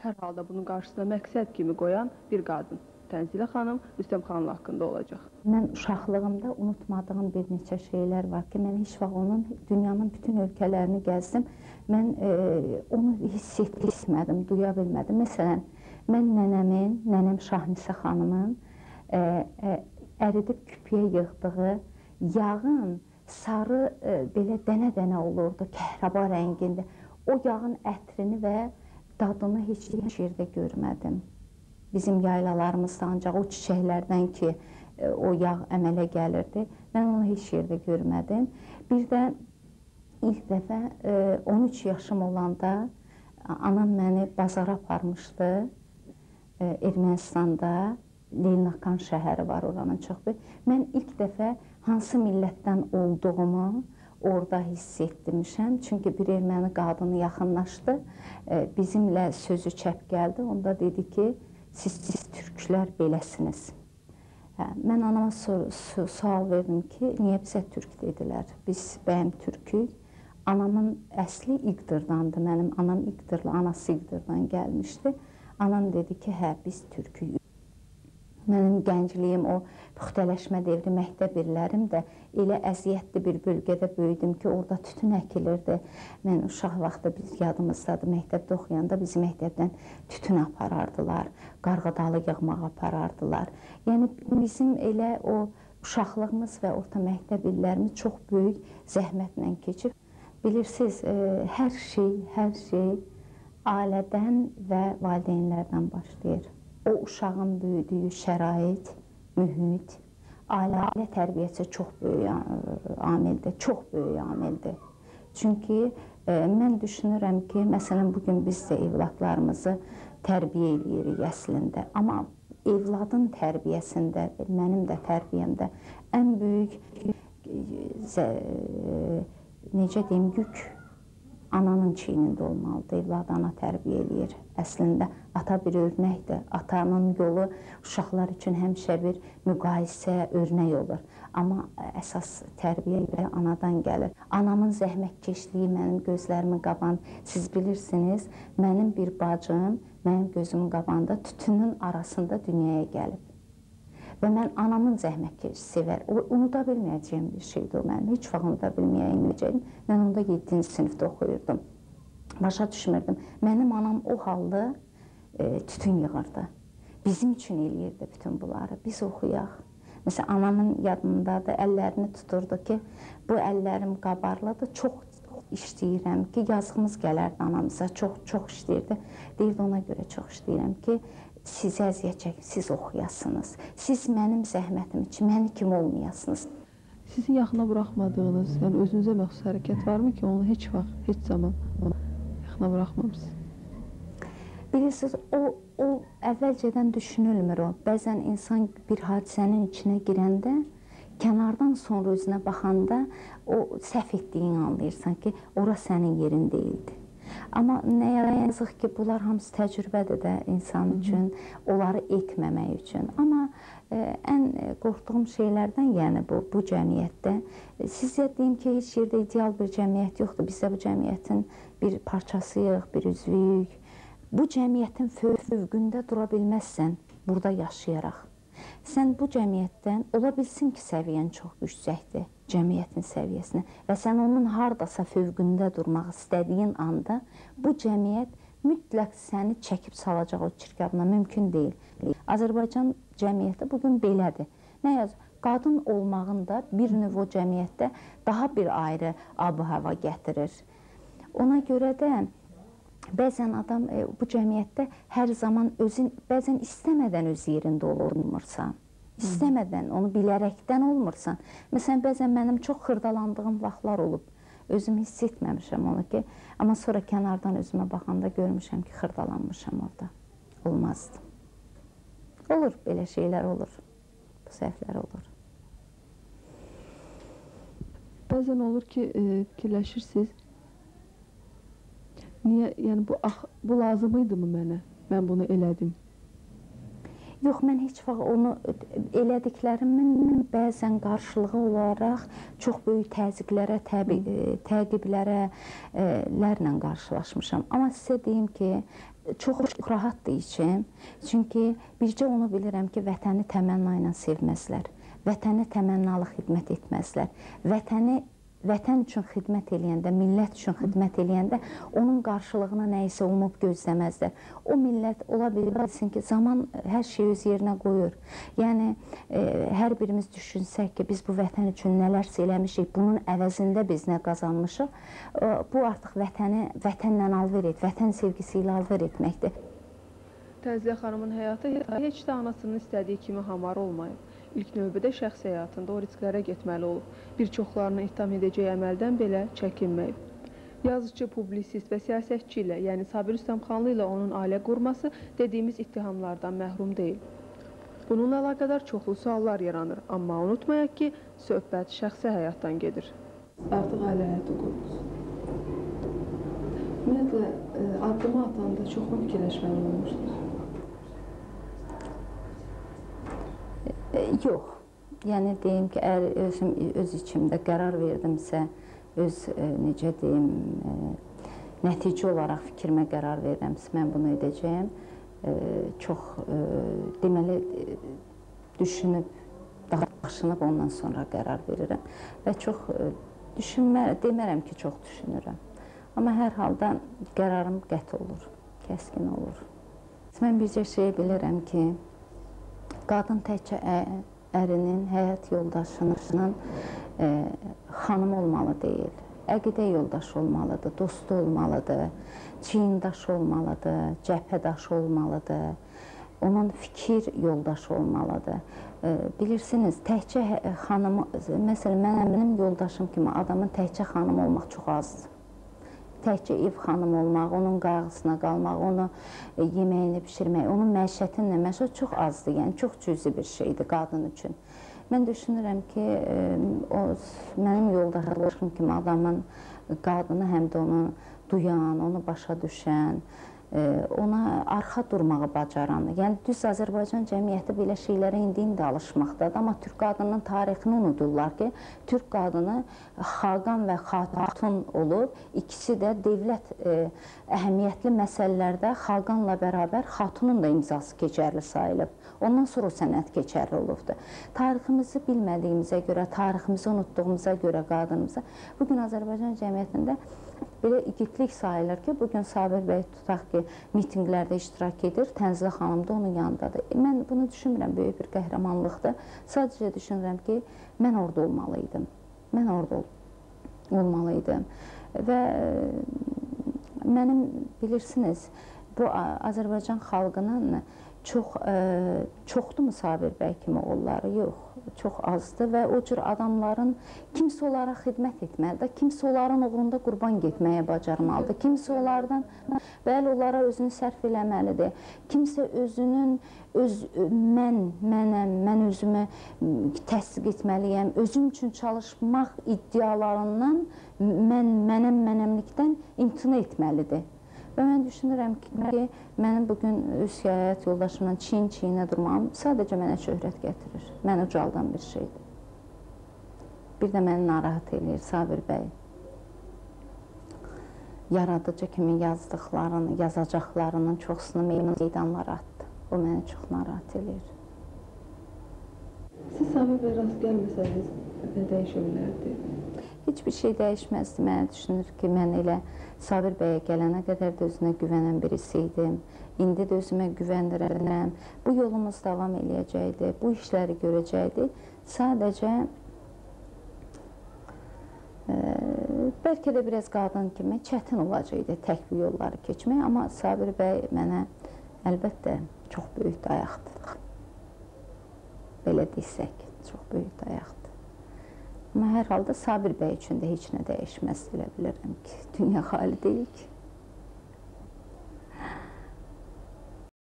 Hər halda bunun qarşısına məqsəd kimi qoyan bir qadın. Tənzilə xanım Rüstəm xanım haqqında olacaq. Mən uşaqlığımda unutmadığım bir neçə şeylər var ki, mən heç vaxt onun dünyanın bütün ölkələrini gəzdim. Mən onu hiss etmədim, duya bilmədim. Məsələn, mən nənəm Şahnisə xanımın əridib küpüyə yığdığı yağın sarı belə dənə-dənə olurdu, kəhraba rəngində. O yağın ətrini və dadını heç yerdə görmədim. Bizim yaylalarımızda ancaq o çiçəklərdən ki, o yağ əmələ gəlirdi. Mən onu heç yerdə görmədim. Bir də ilk dəfə 13 yaşım olanda anam məni bazara aparmışdı. Ermənistanda Leynakan şəhəri var, oranın çox böyük. Mən ilk dəfə hansı millətdən olduğumu orada hiss etdirmişəm. Çünki bir erməni qadını yaxınlaşdı, bizimlə sözü çəp gəldi. Onda dedi ki, siz türklər beləsiniz. Mən anama sual verdim ki, niyə bizə türk dedilər? Biz bəyəm türkük. Anamın əsli İqdırdandı. Mənim anam İqdırlı, anası İqdırdan gəlmişdi. Anam dedi ki, hə, biz türkük. Mənim gəncliyim, o puxtələşmə devri məktəb illərim də elə əziyyətli bir bölgədə böyüdüm ki, orada tütün əkilirdi. Mən uşaq vaxtı biz yadımızdadır, məktəbdə oxuyanda bizi məktəbdən tütün aparardılar, qarğıdalı yığmaq aparardılar. Yəni bizim elə o uşaqlığımız və orta məktəb illərimiz çox böyük zəhmətlə keçib. Bilirsiniz, hər şey ailədən və valideynlərdən başlayır. O uşağın böyüdüyü şərait, mühit, ailə tərbiyəsi çox böyük amildir, çox böyük amildir. Çünki mən düşünürəm ki, məsələn, bugün biz də evladlarımızı tərbiyə edirik əslində. Amma evladın tərbiyəsində, mənim də tərbiyəmdə ən böyük, necə deyim, yük ananın çiynində olmalıdır. Evladı ana tərbiyə edir. Əslində, ata bir örnəkdir. Atanın yolu uşaqlar üçün həmişə bir müqayisə, örnək olur. Amma əsas tərbiyə ilə anadan gəlir. Anamın zəhmətkeşliyi mənim gözlərimin qabağında. Siz bilirsiniz, mənim bir bacım mənim gözümün qabağında tütünün arasında dünyaya gəlib. Və mən anamın zəhmətkeşi sevər. O, unuda bilməyəcəyim bir şeydir o mənim. Heç vaxt unuda bilməyəcəyim. Mən onda 7-ci sinifdə oxuyurdum. Başa düşmürdüm. Mənim anam o halda tütün yığırdı. Bizim üçün eləyirdi bütün bunları. Biz oxuyaq. Məsələn, anamın yadındadır, əllərini tuturdu ki, bu əllərim qabarlıdır, çox işləyirəm ki, yazığımız gələrdi anamıza, çox işləyirdi. Deyirdi, ona görə çox işləyirəm ki, siz əziyyət çəkin, siz oxuyasınız. Siz mənim zəhmətim üçün, məni kim olmayasınız. Sizin yaxına buraxmadığınız, yəni özünüzə məxsus hərəkət varmı ki, onu heç vaxt, heç zaman yaxına buraxmamısınız? Bilirsiniz, o əvvəlcədən düşünülmür o. Bəzən insan bir hadisənin içinə girəndə, kənardan sonra özünə baxanda o səhv etdiyini anlayırsan ki, ora sənin yerin deyildi. Amma nəyə yazıq ki, bunlar hamısı təcrübədir də insan üçün, onları etməmək üçün. Amma ən qorxduğum şeylərdən, yəni bu cəmiyyətdə, sizə deyim ki, heç yerdə ideal bir cəmiyyət yoxdur. Biz də bu cəmiyyətin bir parçasıyıq, bir üzvüyük. Bu cəmiyyətin fövqündə dura bilməzsən, burada yaşayaraq. Sən bu cəmiyyətdən, ola bilsin ki, səviyyən çox yüksəkdir, cəmiyyətin səviyyəsinə və sən onun haradasa fövqündə durmaq istədiyin anda bu cəmiyyət mütləq səni çəkib salacaq o çirkabına, mümkün deyil. Azərbaycan cəmiyyəti bugün belədir. Nə yazır? Qadın olmağın da bir növ o cəmiyyətdə daha bir ayrı ab-hava gətirir. Ona görə də bəzən adam bu cəmiyyətdə hər zaman bəzən istəmədən öz yerində olmursan. İstəmədən, onu bilərəkdən olmursan. Məsələn, bəzən mənim çox xırdalandığım vaxtlar olub. Özüm hiss etməmişəm onu ki, amma sonra kənardan özümə baxanda görmüşəm ki, xırdalanmışam orada. Olmazdı. Olur, belə şeylər olur. Bu səhvlər olur. Bəzən olur ki, fikirləşirsiniz, niyə, yəni bu lazım idi mı mənə? Mən bunu elədim. Yox, mən heç vaxt onu elədiklərimin bəzən qarşılığı olaraq çox böyük təzyiqlərə, təqiblərə lərlə qarşılaşmışam. Amma sizə deyim ki, çox rahatdır içim. Çünki bircə onu bilirəm ki, vətəni təmənna ilə sevməzlər. Vətəni təmənnalı xidmət etməzlər. Vətən üçün xidmət eləyəndə, millət üçün xidmət eləyəndə onun qarşılığına nəyisə umub gözləməzlər. O millət ola bilsin ki, zaman hər şeyi öz yerinə qoyur. Yəni, hər birimiz düşünsək ki, biz bu vətən üçün nələrsə eləmişik, bunun əvəzində biz nə qazanmışıq, bu artıq vətənlə alver et, vətən sevgisi ilə alver etməkdir. Tənzilə xanımın həyatı heç də anasının istədiyi kimi hamar olmayıb. İlk növbədə şəxsi həyatında o risklərə getməli olub. Bir çoxlarını ittiham edəcəyi əməldən belə çəkinməyib. Yazıcı, publisist və siyasətçi ilə, yəni Sabir Rüstəmxanlı ilə onun ailə qurması dediyimiz ittihamlardan məhrum deyil. Bununla əlaqədar çoxlu suallar yaranır, amma unutmayaq ki, söhbət şəxsi həyatdan gedir. Artıq ailə həyatı qurmuşsunuz. Ümumiyyətlə, addımı atanda çoxmu fikirləşməli olmuşsunuz? Yox. Yəni, deyim ki, əgər öz içimdə qərar verdimsə, necə deyim, nəticə olaraq fikrimə qərar verirəmsə, mən bunu edəcəyəm. Çox, deməli, düşünüb, daşınıb ondan sonra qərar verirəm. Və çox demərəm ki, çox düşünürəm. Amma hər halda qərarım qəti olur, kəskin olur. Mən bircə şey bilirəm ki, qadın təkcə ərinin, həyat yoldaşının xanım olmalı deyil. Əqidə yoldaşı olmalıdır, dostu olmalıdır, çiyindaşı olmalıdır, cəbhədaşı olmalıdır, onun fikir yoldaşı olmalıdır. Bilirsiniz, təkcə xanım, məsələn, mənim yoldaşım kimi adamın təkcə xanım olmaq çox azdır. Təkcə ev xanım olmaq, onun qayğısına qalmaq, onu yeməyini pişirmək, onun məişətinlə məşğul çox azdır, yəni çox cüzi bir şeydir qadın üçün. Mən düşünürəm ki, mənim yoldaşım kimi adamın qadını həm də onu duyan, onu başa düşən, ona arxa durmağı bacaran, yəni düz Azərbaycan cəmiyyəti belə şeylərə indi alışmaqdadır, amma türk qadının tarixini unudurlar ki, türk qadını xaqan və xatun olub, ikisi də dövlət əhəmiyyətli məsələlərdə xaqanla bərabər xatunun da imzası keçərli sayılıb. Ondan sonra o sənət keçərli olubdur. Tariximizi bilmədiyimizə görə, tariximizi unutduğumuza görə qadınımıza, bugün Azərbaycan cəmiyyətində belə igidlik sayılır ki, bugün Sabir bəy tutaq ki, mitinqlərdə iştirak edir, Tənzilə xanım da onun yanındadır. Mən bunu düşünmürəm, böyük bir qəhrəmanlıqdır. Sadəcə düşünürəm ki, mən orada olmalıydım. Mən orada olmalıydım. Və mənim, bilirsiniz, bu Azərbaycan xalqının çoxdur Sabir bəy kimi oğulları? Yox, çox azdır və o cür adamların kimsə onlara xidmət etməlidir, kimsə onların uğrunda qurban getməyə bacarmalıdır, kimsə onlardan, bəli, onlara özünü sərf eləməlidir, kimsə özünün, mən özümü təsdiq etməliyəm, özüm üçün çalışmaq iddialarından, mənəmlikdən imtina etməlidir. Və mən düşünürəm ki, mənim bugün öz həyat yoldaşımla çiyin-çiyinə durmam sadəcə mənə şöhrət gətirir, məni ucaldan bir şeydir. Bir də məni narahat eləyir Sabir bəy. Yaradıcı kimi yazdıqlarını, yazacaqlarının çoxsunu meydanlara atdı. O məni çox narahat eləyir. Siz Sabir bəy rast gəlməsəniz, nə dəyişə bilərdi? Heç bir şey dəyişməzdi. Mənə düşünür ki, mən elə Sabir bəyə gələnə qədər də özünə güvənən birisi idim. İndi də özümə güvəndirəm. Bu yolumuz davam eləyəcəkdi, bu işləri görəcəkdi. Sadəcə, bəlkə də biraz qadın kimi çətin olacaqdı tək bu yolları keçmək. Amma Sabir bəy mənə əlbəttə çox böyük dayaqdır. Belə desək, çox böyük dayaqdır. Amma hər halda Sabir bəy üçün də heç nə dəyişməz, bilə bilərəm ki, dünya xali deyil ki.